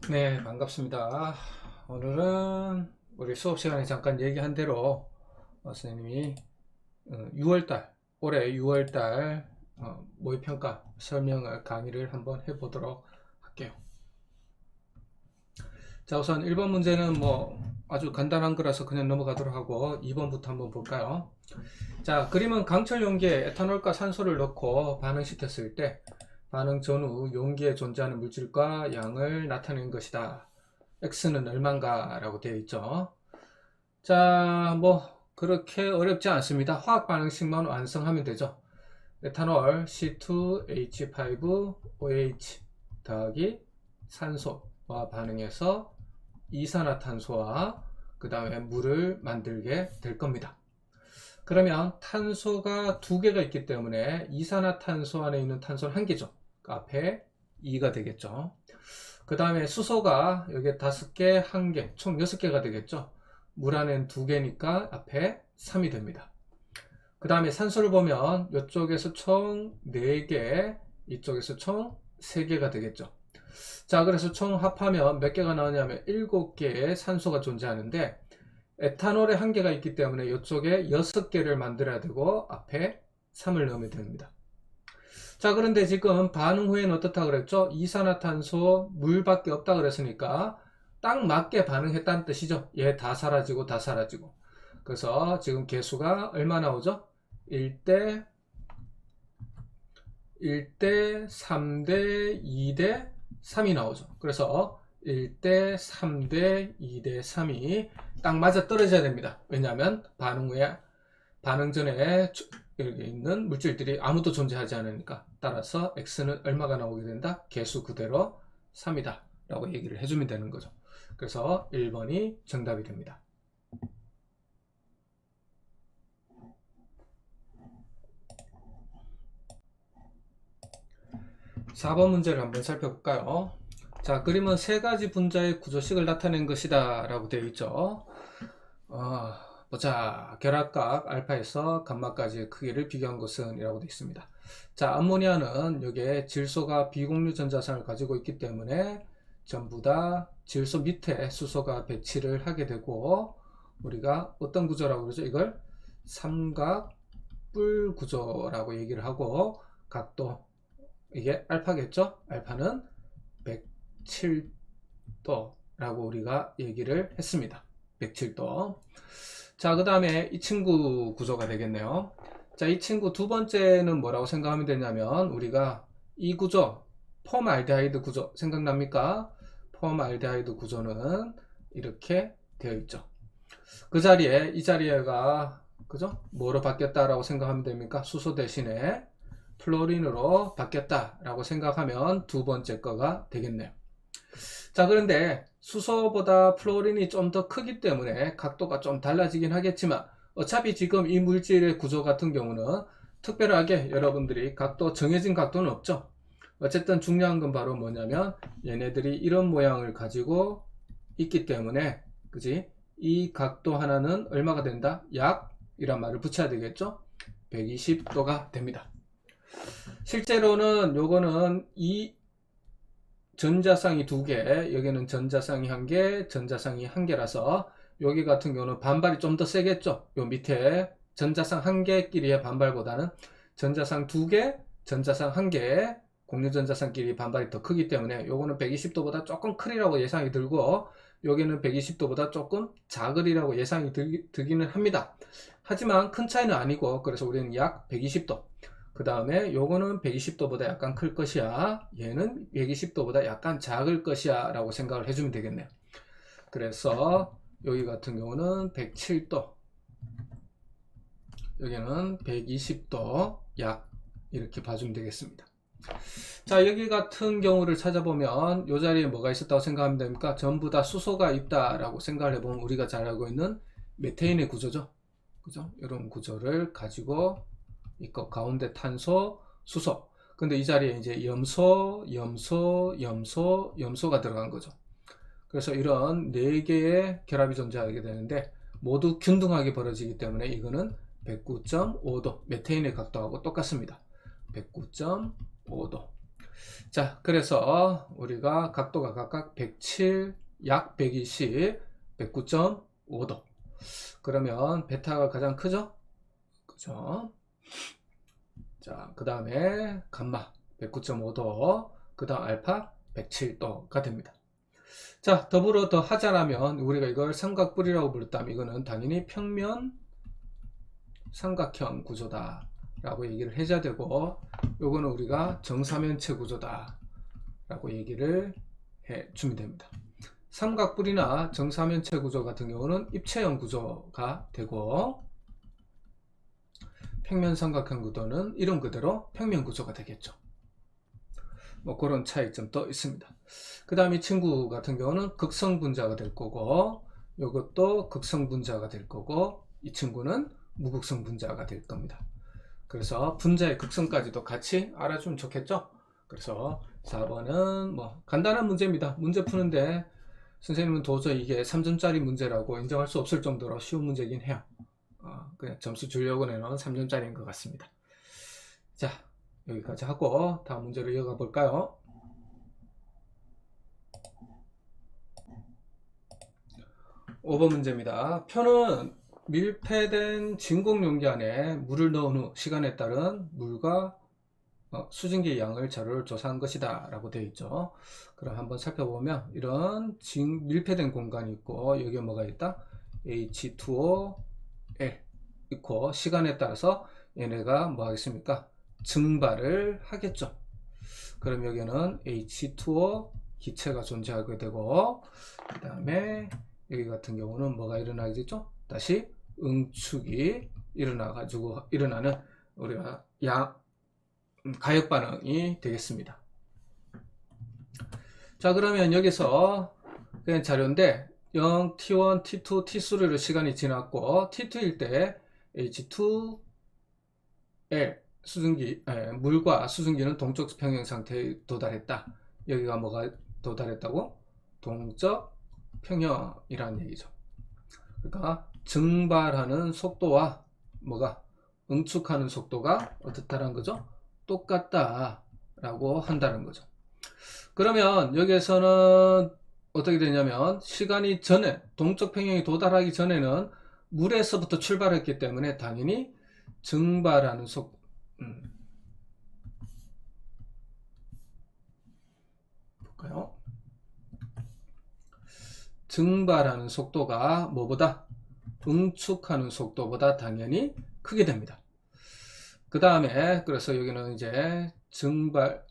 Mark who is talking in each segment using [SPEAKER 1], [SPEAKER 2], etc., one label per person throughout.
[SPEAKER 1] 네, 반갑습니다. 오늘은 우리 수업 시간에 잠깐 얘기한 대로 선생님이 6월달, 올해 6월달 모의평가 설명을 강의를 한번 해보도록 할게요. 자, 우선 1번 문제는 뭐 아주 간단한 거라서 그냥 넘어가도록 하고 2번부터 한번 볼까요? 자, 그림은 강철 용기에 에탄올과 산소를 넣고 반응시켰을 때 반응 전후 용기에 존재하는 물질과 양을 나타낸 것이다. X는 얼마인가 라고 되어 있죠. 자, 뭐 그렇게 어렵지 않습니다. 화학 반응식만 완성하면 되죠. 에탄올 C2H5OH 더하기 산소와 반응해서 이산화탄소와 그 다음에 물을 만들게 될 겁니다. 그러면 탄소가 두 개가 있기 때문에 이산화탄소 안에 있는 탄소는 한 개죠. 그 앞에 2가 되겠죠. 그 다음에 수소가 여기 5개, 1개, 총 6개가 되겠죠. 물 안엔 2개니까 앞에 3이 됩니다. 그 다음에 산소를 보면 이쪽에서 총 4개, 이쪽에서 총 3개가 되겠죠. 자, 그래서 총 합하면 몇 개가 나오냐면 7개의 산소가 존재하는데 에탄올에 1개가 있기 때문에 이쪽에 6개를 만들어야 되고 앞에 3을 넣으면 됩니다. 자, 그런데 지금 반응 후에는 어떻다 그랬죠? 이산화탄소, 물밖에 없다 그랬으니까 딱 맞게 반응했다는 뜻이죠. 얘 다 사라지고 다 사라지고. 그래서 지금 개수가 얼마 나오죠? 1대 3대 2대 3이 나오죠. 그래서 1대 3대 2대 3이 딱 맞아 떨어져야 됩니다. 왜냐하면 반응 후에 반응 전에 여기 있는 물질들이 아무도 존재하지 않으니까. 따라서 X는 얼마가 나오게 된다? 개수 그대로 3이다 라고 얘기를 해주면 되는 거죠. 그래서 1번이 정답이 됩니다. 4번 문제를 한번 살펴볼까요? 자, 그림은 세 가지 분자의 구조식을 나타낸 것이다 라고 되어 있죠. 보자. 결합각 알파에서 감마까지의 크기를 비교한 것은 이라고 되어 있습니다. 자, 암모니아는 여기에 질소가 비공유 전자상을 가지고 있기 때문에 전부 다 질소 밑에 수소가 배치를 하게 되고, 우리가 어떤 구조라고 그러죠? 이걸 삼각뿔 구조라고 얘기를 하고, 각도 이게 알파겠죠? 알파는 107도라고 우리가 얘기를 했습니다. 107도. 자, 그 다음에 이 친구 구조가 되겠네요. 자, 이 친구 두 번째는 뭐라고 생각하면 되냐면, 우리가 이 구조, 폼알데하이드 구조 생각납니까? 폼알데하이드 구조는 이렇게 되어 있죠. 그 자리에, 이 자리에가, 그죠? 뭐로 바뀌었다라고 생각하면 됩니까? 수소 대신에 플로린으로 바뀌었다라고 생각하면 두 번째 거가 되겠네요. 자, 그런데 수소보다 플로린이 좀 더 크기 때문에 각도가 좀 달라지긴 하겠지만, 어차피 지금 이 물질의 구조 같은 경우는 특별하게 여러분들이 각도, 정해진 각도는 없죠. 어쨌든 중요한 건 바로 뭐냐면 얘네들이 이런 모양을 가지고 있기 때문에, 그지? 이 각도 하나는 얼마가 된다? 약 이란 말을 붙여야 되겠죠? 120도가 됩니다. 실제로는 요거는 이 전자쌍이 2개, 여기는 전자쌍이 1개, 전자쌍이 1개라서 여기 같은 경우는 반발이 좀 더 세겠죠. 요 밑에 전자쌍 1개끼리의 반발보다는 전자쌍 2개, 전자쌍 1개, 공유전자쌍끼리 반발이 더 크기 때문에 요거는 120도보다 조금 크리라고 예상이 들고, 여기는 120도보다 조금 작으리라고 예상이 들기는 합니다. 하지만 큰 차이는 아니고, 그래서 우리는 약 120도, 그 다음에 요거는 120도보다 약간 클 것이야, 얘는 120도보다 약간 작을 것이야 라고 생각을 해주면 되겠네요. 그래서 여기 같은 경우는 107도, 여기는 120도 약 이렇게 봐주면 되겠습니다. 자, 여기 같은 경우를 찾아보면 이 자리에 뭐가 있었다고 생각하면 됩니까? 전부 다 수소가 있다라고 생각을 해보면 우리가 잘 알고 있는 메테인의 구조죠. 그죠? 이런 구조를 가지고 있고, 가운데 탄소, 수소. 근데 이 자리에 이제 염소, 염소가 들어간 거죠. 그래서 이런 4개의 결합이 존재하게 되는데 모두 균등하게 벌어지기 때문에 이거는 109.5도, 메테인의 각도하고 똑같습니다. 109.5도. 자, 그래서 우리가 각도가 각각 107, 약 120, 109.5도. 그러면 베타가 가장 크죠? 그죠? 자, 그 다음에 감마 109.5도, 그 다음 알파 107도가 됩니다. 자, 더불어 더 하자라면 우리가 이걸 삼각뿔이라고 부르다면 이거는 당연히 평면 삼각형 구조다 라고 얘기를 해줘야 되고, 요거는 우리가 정사면체 구조다 라고 얘기를 해 주면 됩니다. 삼각뿔이나 정사면체 구조 같은 경우는 입체형 구조가 되고, 평면 삼각형 구도는 이름 그대로 평면 구조가 되겠죠. 뭐 그런 차이점도 있습니다. 그 다음 이 친구 같은 경우는 극성분자가 될 거고, 이것도 극성분자가 될 거고, 이 친구는 무극성분자가 될 겁니다. 그래서 분자의 극성까지도 같이 알아주면 좋겠죠. 그래서 4번은 뭐 간단한 문제입니다. 문제 푸는데 선생님은 도저히 이게 3점짜리 문제라고 인정할 수 없을 정도로 쉬운 문제긴 해요. 그냥 점수 주려고 내놓은 3점짜리인 것 같습니다. 자, 여기까지 하고 다음 문제로 이어가 볼까요? (5번) 문제입니다. 표는 밀폐된 진공 용기 안에 물을 넣은 후 시간에 따른 물과 수증기의 양을 자료를 조사한 것이다 라고 되어 있죠. 그럼 한번 살펴보면 이런 밀폐된 공간이 있고, 여기에 뭐가 있다? H2O L 있고, 시간에 따라서 얘네가 뭐 하겠습니까? 증발을 하겠죠. 그럼 여기는 H2O 기체가 존재하게 되고, 그 다음에 여기 같은 경우는 뭐가 일어나겠죠? 다시 응축이 일어나가지고 일어나는 우리가 가역 반응이 되겠습니다. 자, 그러면 여기서 그냥 자료인데 0, T1, T2, T3로 시간이 지났고, T2일 때 H2L 물과 수증기는 동적 평형 상태에 도달했다. 여기가 뭐가 도달했다고? 동적 평형이라는 얘기죠. 그러니까 증발하는 속도와 뭐가 응축하는 속도가 어떻다는 거죠? 똑같다 라고 한다는 거죠. 그러면 여기에서는 어떻게 되냐면, 시간이 전에 동적 평형이 도달하기 전에는 물에서부터 출발했기 때문에 당연히 증발하는 속도, 볼까요? 증발하는 속도가 뭐보다? 응축하는 속도보다 당연히 크게 됩니다. 그 다음에 그래서 여기는 이제 증발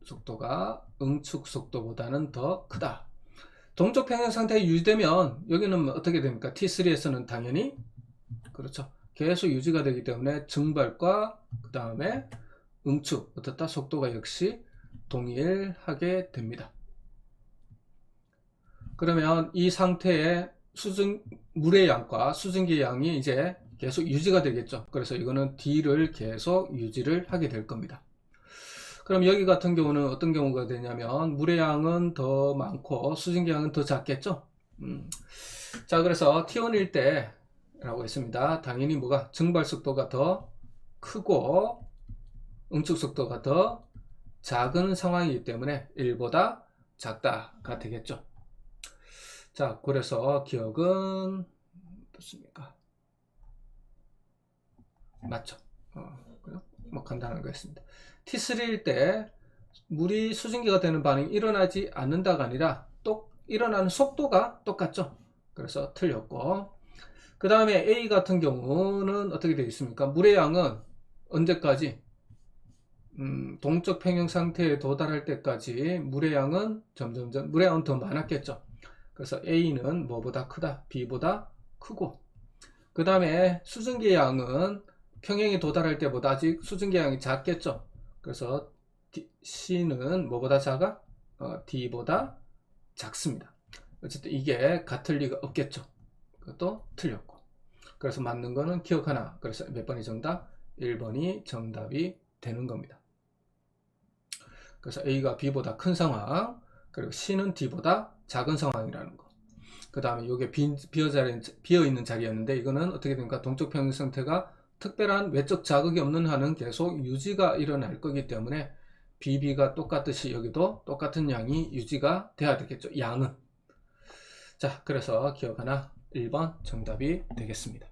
[SPEAKER 1] 속도가 응축 속도보다는 더 크다. 동적 평형 상태가 유지되면 여기는 어떻게 됩니까? T3에서는 당연히 그렇죠. 계속 유지가 되기 때문에 증발과 그 다음에 응축 어떻다? 속도가 역시 동일하게 됩니다. 그러면 이 상태에 물의 양과 수증기의 양이 이제 계속 유지가 되겠죠. 그래서 이거는 D를 계속 유지를 하게 될 겁니다. 그럼 여기 같은 경우는 어떤 경우가 되냐면, 물의 양은 더 많고 수증기 양은 더 작겠죠. 자, 그래서 T1일 때 라고 했습니다. 당연히 뭐가 증발 속도가 더 크고 응축 속도가 더 작은 상황이기 때문에 1보다 작다가 되겠죠. 자, 그래서 기억은 어떻습니까? 맞죠? 뭐 간단한 거였습니다. T3일 때 물이 수증기가 되는 반응이 일어나지 않는다가 아니라 일어나는 속도가 똑같죠. 그래서 틀렸고, 그 다음에 A 같은 경우는 어떻게 되어 있습니까? 물의 양은 언제까지? 동적 평형 상태에 도달할 때까지 물의 양은 점점점 물의 양은 더 많았겠죠. 그래서 A는 뭐보다 크다? B보다 크고, 그 다음에 수증기의 양은 평형에 도달할 때보다 아직 수증기 양이 작겠죠. 그래서 C는 뭐보다 작아? D보다 작습니다. 어쨌든 이게 같을 리가 없겠죠. 그것도 틀렸고. 그래서 맞는 거는 기억 하나. 그래서 몇 번이 정답? 1번이 정답이 되는 겁니다. 그래서 A가 B보다 큰 상황, 그리고 C는 D보다 작은 상황이라는 거. 그 다음에 이게 비어있는 자리였는데, 이거는 어떻게 됩니까? 동적 평형 상태가 특별한 외적 자극이 없는 한은 계속 유지가 일어날 거기 때문에 BB가 똑같듯이 여기도 똑같은 양이 유지가 돼야 되겠죠. 양은. 자, 그래서 기억 하나 1번 정답이 되겠습니다.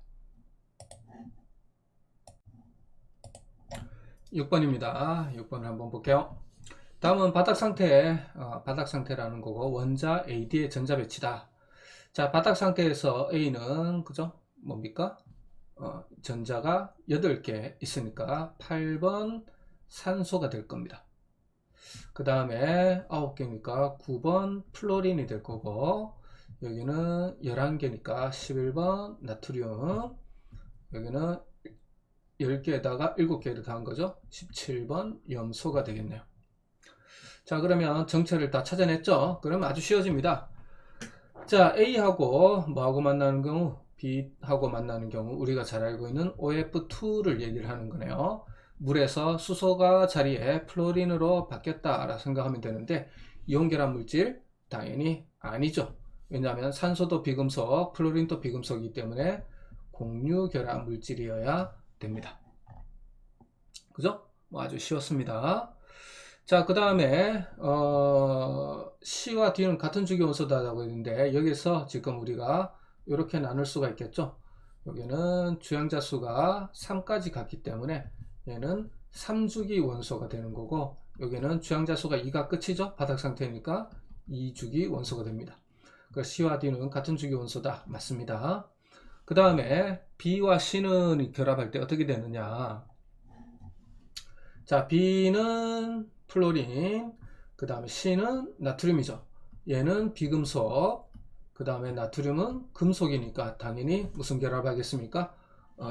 [SPEAKER 1] 6번입니다. 6번을 한번 볼게요. 다음은 바닥 상태라는 거고 원자 AD의 전자 배치다. 자, 바닥 상태에서 A는 그죠? 뭡니까? 전자가 8개 있으니까 8번 산소가 될 겁니다. 그 다음에 9개니까 9번 플로린이 될 거고, 여기는 11개니까 11번 나트륨, 여기는 10개에다가 7개를 더한 거죠. 17번 염소가 되겠네요. 자, 그러면 정체를 다 찾아냈죠. 그럼 아주 쉬워집니다. 자, A하고 뭐하고 만나는 경우, B하고 만나는 경우 우리가 잘 알고 있는 OF2를 얘기를 하는 거네요. 물에서 수소가 자리에 플로린으로 바뀌었다라 생각하면 되는데, 이온결합 물질 당연히 아니죠. 왜냐하면 산소도 비금속, 플로린도 비금속이기 때문에 공유결합 물질이어야 됩니다. 그죠? 뭐 아주 쉬웠습니다. 자, 그 다음에 C와 D는 같은 주기 원소다라고 했는데, 여기서 지금 우리가 이렇게 나눌 수가 있겠죠. 여기는 주양자 수가 3까지 갔기 때문에 얘는 3주기 원소가 되는 거고, 여기는 주양자 수가 2가 끝이죠. 바닥 상태니까 2주기 원소가 됩니다. 그래서 C와 D는 같은 주기 원소다. 맞습니다. 그 다음에 B와 C는 결합할 때 어떻게 되느냐. 자, B는 플로린, 그 다음에 C는 나트륨이죠. 얘는 비금속, 그 다음에 나트륨은 금속이니까 당연히 무슨 결합하겠습니까?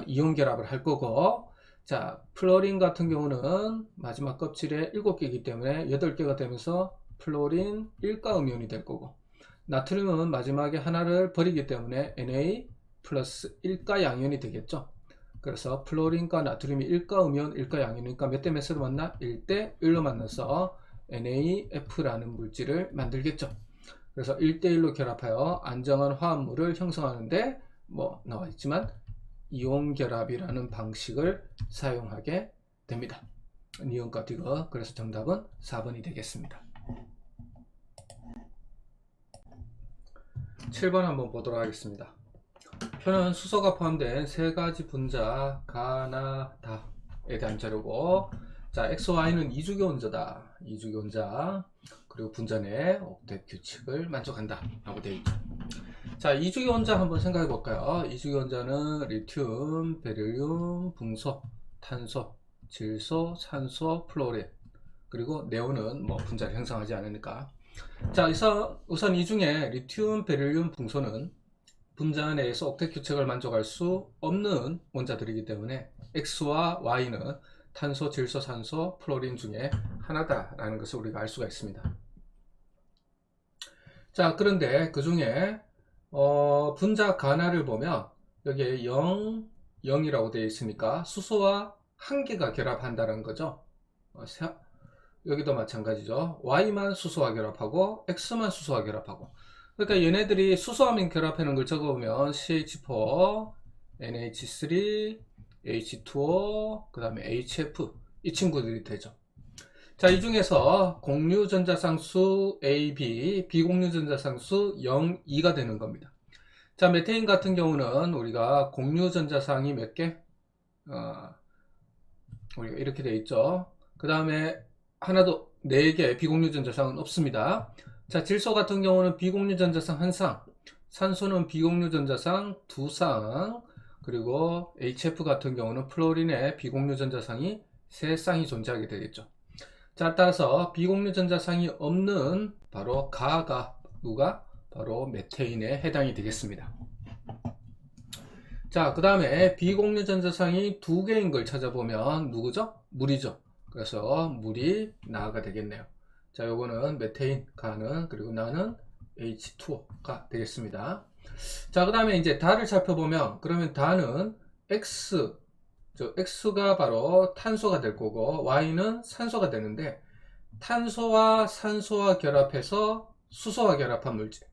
[SPEAKER 1] 이온 결합을 할 거고, 자, 플로린 같은 경우는 마지막 껍질에 7개이기 때문에 8개가 되면서 플로린 1가음이온이 될 거고, 나트륨은 마지막에 하나를 버리기 때문에 Na 플러스 1가 양이온이 되겠죠. 그래서 플로린과 나트륨이 1가음이온, 1가 양이니까 몇 대 몇으로 만나? 1대 1로 만나서 NaF라는 물질을 만들겠죠. 그래서 1대1로 결합하여 안정한 화합물을 형성하는데 뭐 나와 있지만 이온 결합이라는 방식을 사용하게 됩니다. 니온과 디귿. 그래서 정답은 4번이 되겠습니다. 7번 한번 보도록 하겠습니다. 표는 수소가 포함된 3가지 분자 가나다에 대한 자료고, 자, XY는 2주기 원자다. 2주기 원자. 그리고 분자 내 옥텟 규칙을 만족한다 라고 되어 있죠. 자, 2주기 원자 한번 생각해 볼까요? 2주기 원자는 리튬, 베릴륨, 붕소, 탄소, 질소, 산소, 플로린, 그리고 네온은 뭐 분자를 형성하지 않으니까. 자, 우선 이 중에 리튬, 베릴륨, 붕소는 분자 내에서 옥텟 규칙을 만족할 수 없는 원자들이기 때문에 X와 Y는 탄소, 질소, 산소, 플로린 중에 하나다라는 것을 우리가 알 수가 있습니다. 자, 그런데 그 중에 분자 가나를 보면 여기에 0, 0이라고 되어 있으니까 수소와 한 개가 결합한다는 거죠. 여기도 마찬가지죠. Y만 수소와 결합하고 X만 수소와 결합하고, 그러니까 얘네들이 수소하면 결합하는 걸 적어보면 CH4, NH3, H2O, 그 다음에 HF, 이 친구들이 되죠. 자, 이 중에서 공유전자상수 AB, 비공유전자상수 0, 2가 되는 겁니다. 자, 메테인 같은 경우는 우리가 공유전자상이 몇 개? 우리가 이렇게 되어 있죠. 그 다음에 하나도 4개 비공유전자상은 없습니다. 자, 질소 같은 경우는 비공유전자상 1쌍, 산소는 비공유전자상 2쌍, 그리고 HF 같은 경우는 플로린의 비공유전자상이 3쌍이 존재하게 되겠죠. 자, 따라서 비공유전자상이 없는 바로 가가 누가? 바로 메테인에 해당이 되겠습니다. 자, 그 다음에 비공유전자상이 2개인 걸 찾아보면 누구죠? 물이죠. 그래서 물이 나가 되겠네요. 자, 요거는 메테인 가는, 그리고 나는 H2O가 되겠습니다. 자, 그 다음에 이제 다를 살펴보면, 그러면 다는 X가 바로 탄소가 될 거고 Y는 산소가 되는데, 탄소와 산소와 결합해서 수소와 결합한 물질,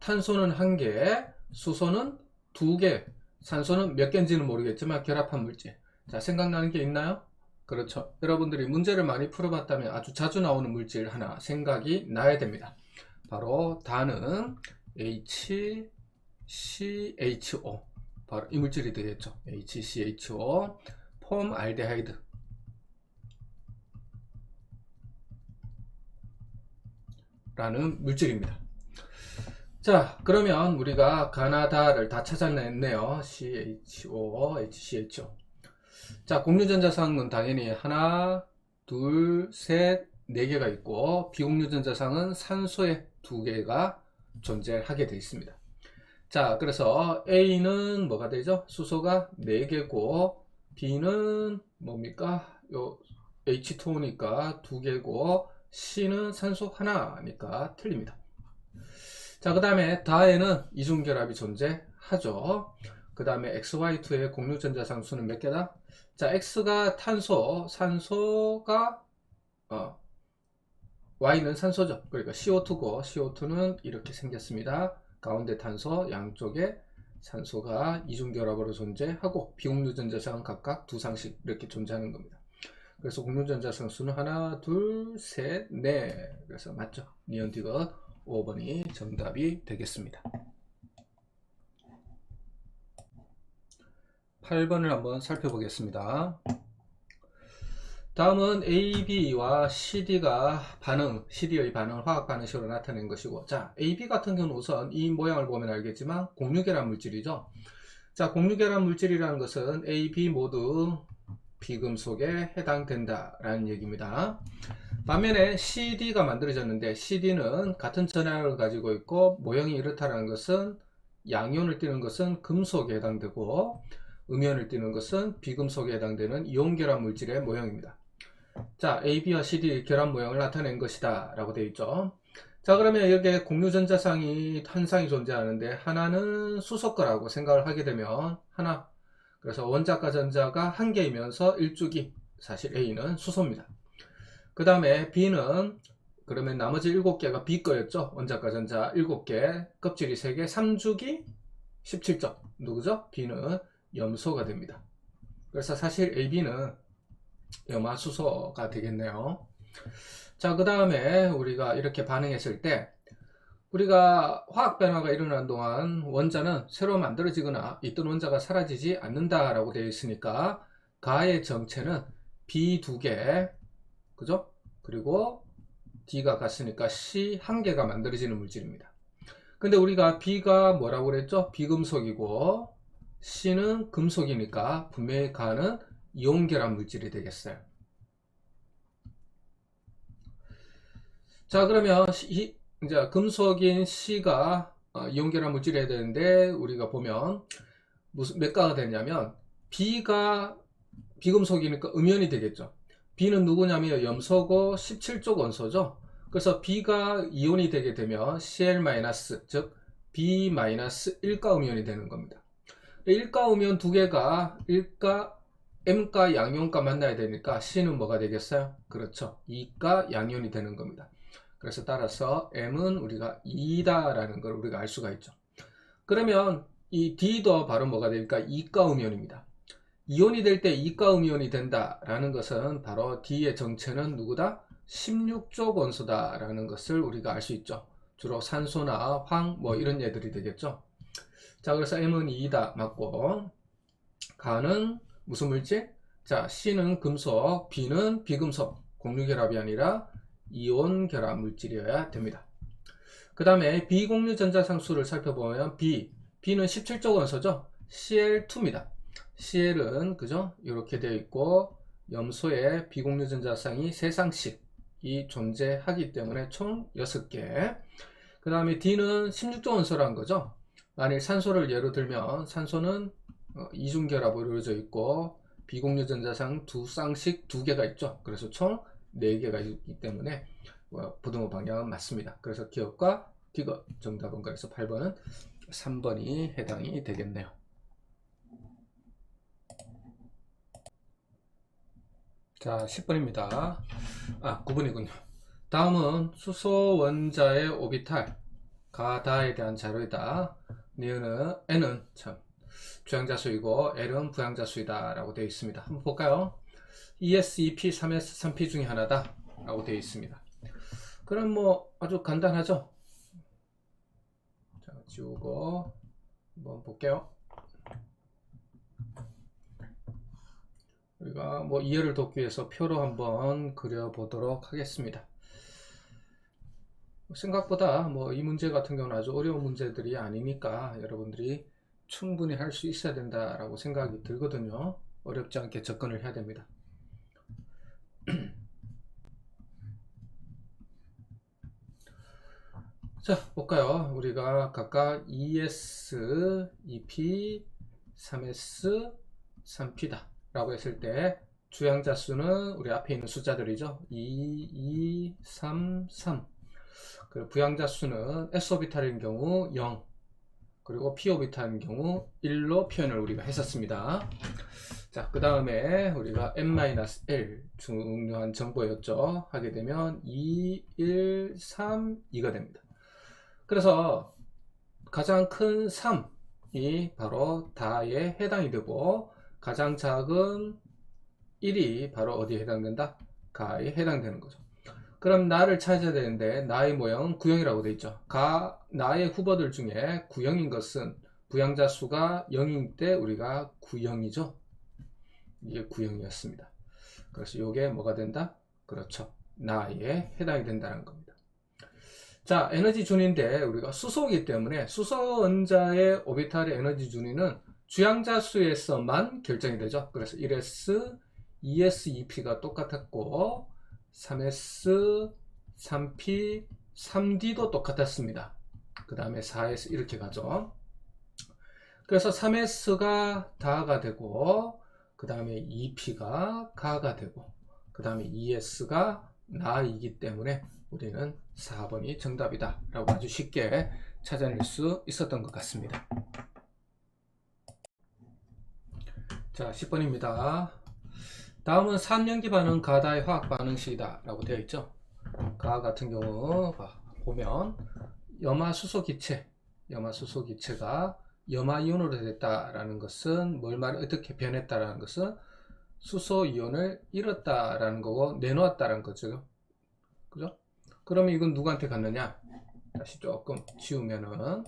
[SPEAKER 1] 탄소는 1개, 수소는 2개, 산소는 몇 개인지는 모르겠지만 결합한 물질. 자, 생각나는 게 있나요? 그렇죠. 여러분들이 문제를 많이 풀어봤다면 아주 자주 나오는 물질 하나 생각이 나야 됩니다. 바로 다는 HCHO, 바로 이 물질이 되겠죠. HCHO, 폼알데하이드 라는 물질입니다. 자, 그러면 우리가 가나다를 다 찾아냈네요. CHO, HCHO. 자, 공유전자상은 당연히 하나, 둘, 셋, 네 개가 있고, 비공유전자상은 산소에 두 개가 존재하게 되어 있습니다. 자, 그래서 A는 뭐가 되죠? 수소가 4개고, B는 뭡니까? 요 H2O니까 2개고, C는 산소 하나니까 틀립니다. 자, 그 다음에 다에는 이중결합이 존재하죠. 그 다음에 XY2의 공유전자상 수는 몇 개다? 자, X가 탄소, 산소가 Y는 산소죠. 그러니까 CO2고, CO2는 이렇게 생겼습니다. 가운데 탄소, 양쪽에 산소가 이중결합으로 존재하고, 비공유전자상은 각각 2상씩 이렇게 존재하는 겁니다. 그래서 공유전자상 수는 하나, 둘, 셋, 넷. 그래서 맞죠? 니온디귿 5번이 정답이 되겠습니다. 8번을 한번 살펴보겠습니다. 다음은 AB와 CD가 CD의 반응을 화학 반응식으로 나타낸 것이고, 자, AB 같은 경우는 우선 이 모양을 보면 알겠지만 공유결합 물질이죠. 자, 공유결합 물질이라는 것은 AB 모두 비금속에 해당된다라는 얘기입니다. 반면에 CD가 만들어졌는데, CD는 같은 전하를 가지고 있고 모형이 이렇다는 것은 양이온을 띠는 것은 금속에 해당되고, 음이온을 띠는 것은 비금속에 해당되는 이온결합 물질의 모형입니다. 자, AB와 CD 결합 모형을 나타낸 것이다 라고 되어 있죠. 자, 그러면 여기에 공유전자상이 한 쌍이 존재하는데, 하나는 수소 거라고 생각을 하게 되면 하나, 그래서 원자과 전자가 한 개이면서 일주기, 사실 A는 수소입니다. 그 다음에 B는 그러면 나머지 7개가 B 거였죠. 원자과 전자 7개, 껍질이 3개, 3주기 17점. 누구죠? B는 염소가 됩니다. 그래서 사실 AB는 염화수소가 되겠네요. 자, 그 다음에 우리가 이렇게 반응했을 때, 우리가 화학 변화가 일어나는 동안 원자는 새로 만들어지거나 있던 원자가 사라지지 않는다라고 되어 있으니까 가의 정체는 B 2개, 그죠? 그리고 D가 같으니까 C 1개가 만들어지는 물질입니다. 근데 우리가 B가 뭐라고 그랬죠? 비금속이고 C는 금속이니까 분명히 가는 이온결합 물질이 되겠어요. 자, 그러면 이제 금속인 C가 이온결합 물질이 해야 되는데, 우리가 보면 몇 가가 되냐면 B가 비금속이니까 음이온이 되겠죠. B는 누구냐면 염소고 17쪽 원소죠. 그래서 B가 이온이 되게 되면 Cl-, 즉 B-1가 음이온이 되는 겁니다. 1가 음이온 두 개가 1가 M가 양이온과 만나야 되니까 C는 뭐가 되겠어요? 그렇죠. 2가 양이온이 되는 겁니다. 그래서 따라서 M은 우리가 2다라는 걸 우리가 알 수가 있죠. 그러면 이 D도 바로 뭐가 되니까 2가 음이온입니다. 이온이 될 때 2가 음이온이 된다라는 것은 바로 D의 정체는 누구다? 16족 원소다라는 것을 우리가 알 수 있죠. 주로 산소나 황 뭐 이런 애들이 되겠죠. 자, 그래서 M은 2다 맞고, 가는 무슨 물질? 자, C는 금속, B는 비금속, 공유결합이 아니라 이온결합 물질이어야 됩니다. 그 다음에 비공유전자상수를 살펴보면 B는 17족 원소죠. Cl2입니다. Cl은 그죠? 이렇게 되어 있고 염소의 비공유전자상이 3쌍씩이 존재하기 때문에 총 6개. 그 다음에 D는 16족 원소라는 거죠. 만일 산소를 예로 들면 산소는 이중결합으로 이루어져 있고 비공유전자상 2쌍씩 2개가 있죠. 그래서 총 4개가 있기 때문에 부등호 방향은 맞습니다. 그래서 기억과 디귿 정답은 그래서 8번은 3번이 해당이 되겠네요. 자, 10번입니다. 9번이군요. 다음은 수소 원자의 오비탈 가다에 대한 자료이다. N은 참 주양자수이고 L은 부양자수이다 라고 되어 있습니다. 한번 볼까요? ES, EP, 3S, 3P 중에 하나다 라고 되어 있습니다. 그럼 뭐 아주 간단하죠. 자, 지우고 한번 볼게요. 우리가 뭐 이해를 돕기 위해서 표로 한번 그려보도록 하겠습니다. 생각보다 뭐 이 문제 같은 경우는 아주 어려운 문제들이 아니니까 여러분들이 충분히 할 수 있어야 된다라고 생각이 들거든요. 어렵지 않게 접근을 해야 됩니다. 자, 볼까요? 우리가 각각 ES, EP, 3S, 3P다 라고 했을 때 주양자 수는 우리 앞에 있는 숫자들이죠. 2, 2, 3, 3. 그리고 부양자 수는 S오비탈인 경우 0, 그리고 P오비탈인 경우 1로 표현을 우리가 했었습니다. 자, 그 다음에 우리가 n-1 중요한 정보였죠. 하게 되면 2, 1, 3, 2가 됩니다. 그래서 가장 큰 3이 바로 다에 해당이 되고 가장 작은 1이 바로 어디에 해당된다? 가에 해당되는 거죠. 그럼 나를 찾아야 되는데 나의 모형은 구형이라고 되어 있죠. 나의 후보들 중에 구형인 것은 부양자 수가 0일 때 우리가 구형이죠. 이게 구형이었습니다. 그래서 이게 뭐가 된다? 그렇죠. 나에 해당이 된다는 겁니다. 자, 에너지 준위인데 우리가 수소이기 때문에 수소 원자의 오비탈의 에너지 준위는 주양자 수에서만 결정이 되죠. 그래서 1s, 2s, 2p가 똑같았고 3s, 3p, 3d도 똑같았습니다. 그 다음에 4s 이렇게 가죠. 그래서 3s가 다가 되고 그 다음에 2p가 가가 되고 그 다음에 2s가 나이기 때문에 우리는 4번이 정답이다 라고 아주 쉽게 찾아낼 수 있었던 것 같습니다. 자, 10번입니다. 다음은 산연기 반응 가다의 화학 반응식이다 라고 되어 있죠. 가 같은 경우 보면 염화수소 기체가 염화이온으로 됐다라는 것은 어떻게 변했다라는 것은 수소이온을 잃었다라는 거고 내놓았다라는 거죠. 그죠? 그러면 이건 누구한테 갔느냐? 다시 조금 지우면은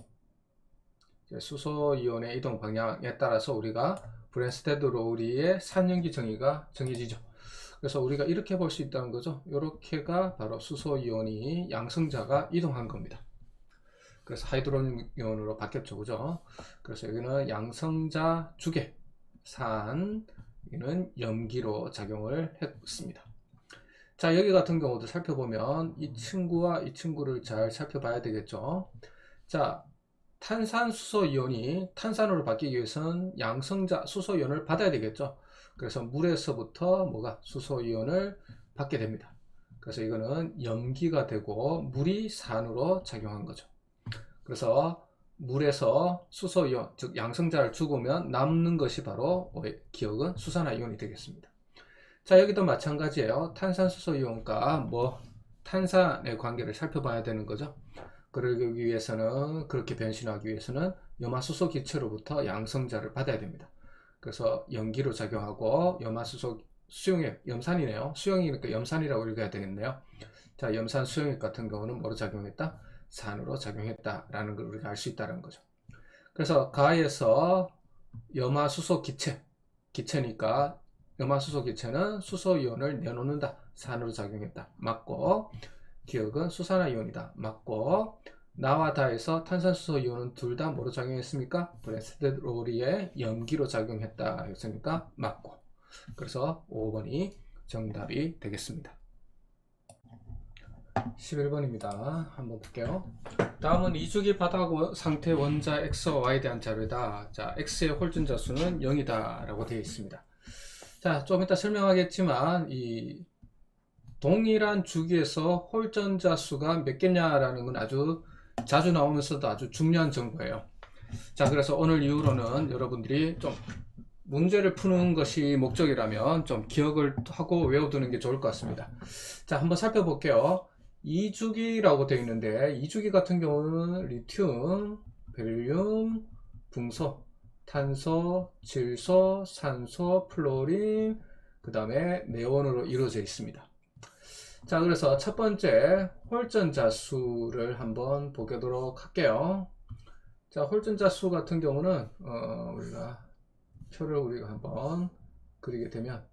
[SPEAKER 1] 수소이온의 이동 방향에 따라서 우리가 브랜스테드-로우리의 산연기 정의가 정해지죠. 그래서 우리가 이렇게 볼 수 있다는 거죠. 이렇게가 바로 수소이온이 양성자가 이동한 겁니다. 그래서 하이드로이온으로 바뀌었죠. 그죠? 그래서 여기는 양성자 주계, 산, 여기는 염기로 작용을 했습니다. 자, 여기 같은 경우도 살펴보면 이 친구와 이 친구를 잘 살펴봐야 되겠죠. 자, 탄산수소이온이 탄산으로 바뀌기 위해서는 양성자 수소이온을 받아야 되겠죠. 그래서 물에서부터 수소이온을 받게 됩니다. 그래서 이거는 염기가 되고 물이 산으로 작용한 거죠. 그래서 물에서 수소이온, 즉 양성자를 죽으면 남는 것이 바로 기억은 수산화이온이 되겠습니다. 자, 여기도 마찬가지예요. 탄산수소이온과 탄산의 관계를 살펴봐야 되는 거죠. 그러기 위해서는, 그렇게 변신하기 위해서는 염화수소 기체로부터 양성자를 받아야 됩니다. 그래서 염기로 작용하고 염화수소 수용액, 염산이네요. 수용이니까 염산이라고 읽어야 되겠네요. 자, 염산 수용액 같은 경우는 뭐로 작용했다? 산으로 작용했다라는 걸 우리가 알 수 있다는 거죠. 그래서 가에서 염화수소 기체니까 염화수소 기체는 수소이온을 내놓는다. 산으로 작용했다. 맞고, 기억은 수산화이온이다. 맞고, 나와 다에서 탄산수소이온은 둘 다 뭐로 작용했습니까? 브랜스테드-로우리의 염기로 작용했다 했으니까 맞고, 그래서 5번이 정답이 되겠습니다. 11번입니다. 한번 볼게요. 다음은 2주기 바닥 상태 원자 X와 Y에 대한 자료다. 자, X의 홀준자 수는 0이다 라고 되어 있습니다. 자, 좀 이따 설명하겠지만 이 동일한 주기에서 홀전자 수가 몇 개냐라는 건 아주 자주 나오면서도 아주 중요한 정보예요. 자, 그래서 오늘 이후로는 여러분들이 좀 문제를 푸는 것이 목적이라면 좀 기억을 하고 외워두는 게 좋을 것 같습니다. 자, 한번 살펴볼게요. 2주기라고 되어 있는데 2주기 같은 경우는 리튬, 벨륨, 붕소, 탄소, 질소, 산소, 플로린, 그 다음에 네온으로 이루어져 있습니다. 자, 그래서 첫 번째 홀전자 수를 한번 보도록 할게요. 자, 홀전자 수 같은 경우는 우리가 표를 우리가 한번 그리게 되면,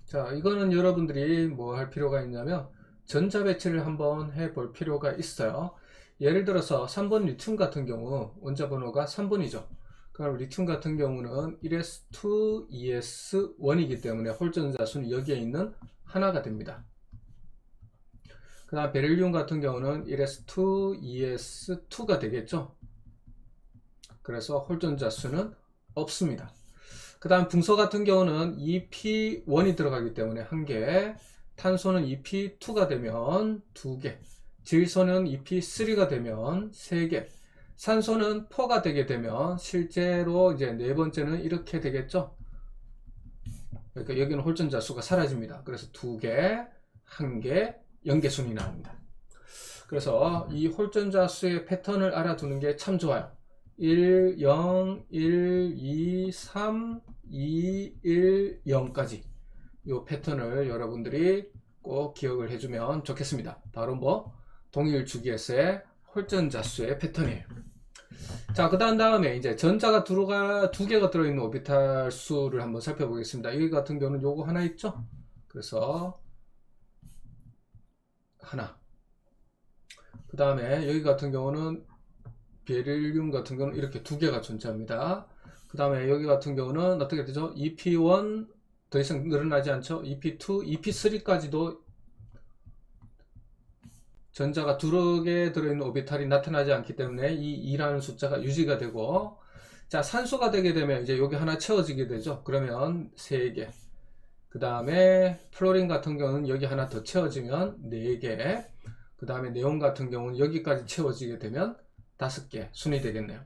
[SPEAKER 1] 자, 이거는 여러분들이 뭐 할 필요가 있냐면 전자 배치를 한번 해 볼 필요가 있어요. 예를 들어서 3번 리튬 같은 경우 원자 번호가 3번이죠. 그럼 리튬 같은 경우는 1s2, 2s1이기 때문에 홀전자 수는 여기에 있는 하나가 됩니다. 그 다음 베릴륨 같은 경우는 1s2, 2s2가 되겠죠. 그래서 홀전자 수는 없습니다. 그 다음 붕소 같은 경우는 EP1이 들어가기 때문에 1개, 탄소는 EP2가 되면 2개, 질소는 EP3가 되면 3개, 산소는 4가 되게 되면 실제로 이제 네 번째는 이렇게 되겠죠. 그러니까 여기는 홀전자 수가 사라집니다. 그래서 2개, 1개, 0개순이 나옵니다. 그래서 이 홀전자 수의 패턴을 알아두는 게 참 좋아요. 1, 0, 1, 2, 3, 2, 1, 0까지 이 패턴을 여러분들이 꼭 기억을 해주면 좋겠습니다. 바로 뭐 동일 주기에서의 홀전자 수의 패턴이에요. 자, 그 다음에 이제 전자가 두 개가 들어있는 오비탈 수를 한번 살펴보겠습니다. 여기 같은 경우는 요거 하나 있죠? 그래서 하나. 그 다음에 여기 같은 경우는 베릴륨 같은 경우는 이렇게 2개가 존재합니다. 그 다음에 여기 같은 경우는 어떻게 되죠? EP1 더 이상 늘어나지 않죠? EP2, EP3까지도 전자가 2개 들어있는 오비탈이 나타나지 않기 때문에 이 2라는 숫자가 유지가 되고, 자, 산소가 되게 되면 이제 여기 하나 채워지게 되죠. 그러면 3개. 그 다음에 플로린 같은 경우는 여기 하나 더 채워지면 4개. 그 다음에 네온 같은 경우는 여기까지 채워지게 되면 5개 순이 되겠네요.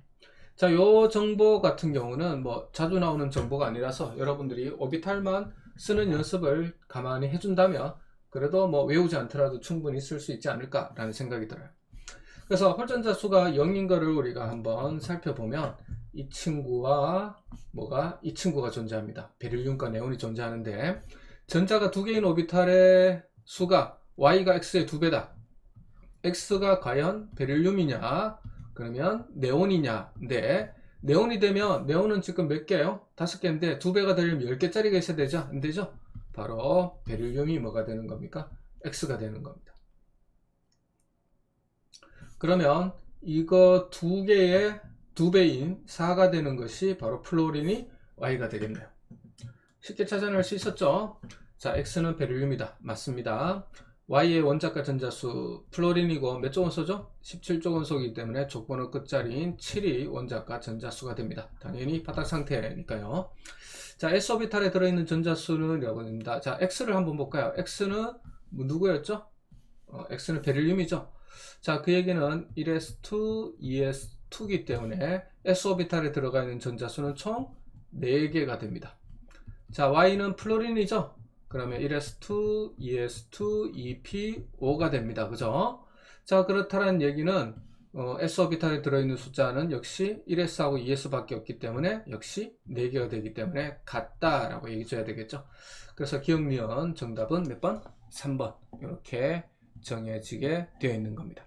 [SPEAKER 1] 자, 요 정보 같은 경우는 뭐 자주 나오는 정보가 아니라서 여러분들이 오비탈만 쓰는 연습을 가만히 해준다면 그래도 뭐 외우지 않더라도 충분히 쓸 수 있지 않을까 라는 생각이 들어요. 그래서 홀전자 수가 0인 거를 우리가 한번 살펴보면 이 친구가 존재합니다. 베릴륨과 네온이 존재하는데, 전자가 2개인 오비탈의 수가 Y가 X의 2배다. X가 과연 베릴륨이냐, 그러면 네온이냐인데, 네온이 되면, 네온은 지금 몇 개예요? 5개인데 2배가 되려면 10개짜리가 있어야 되죠? 안 되죠? 바로 베릴륨이 뭐가 되는 겁니까? X가 되는 겁니다. 그러면 이거 2개의 2배인 4가 되는 것이 바로 플로린이 Y가 되겠네요. 쉽게 찾아낼 수 있었죠? 자, X는 베릴륨이다. 맞습니다. Y의 원자가 전자수 플로린이고 몇 조 원소죠? 17조 원소이기 때문에 족번호 끝자리인 7이 원자가 전자수가 됩니다. 당연히 바닥 상태니까요. 자, S오비탈에 들어있는 전자수는 여러분입니다. 자, X를 한번 볼까요? X는 누구였죠? X는 베릴륨이죠. 자, 그 얘기는 1s2, 2s2이기 때문에 S오비탈에 들어가 있는 전자수는 총 4개가 됩니다. 자, Y는 플로린이죠. 그러면 1s2, 2s2, 2p5가 됩니다. 그죠? 자, 그렇다는 얘기는 S오비탈에 들어있는 숫자는 역시 1s하고 2s 밖에 없기 때문에 역시 4개가 되기 때문에 같다라고 얘기해 줘야 되겠죠. 그래서 기억 니은 정답은 몇 번? 3번 이렇게 정해지게 되어 있는 겁니다.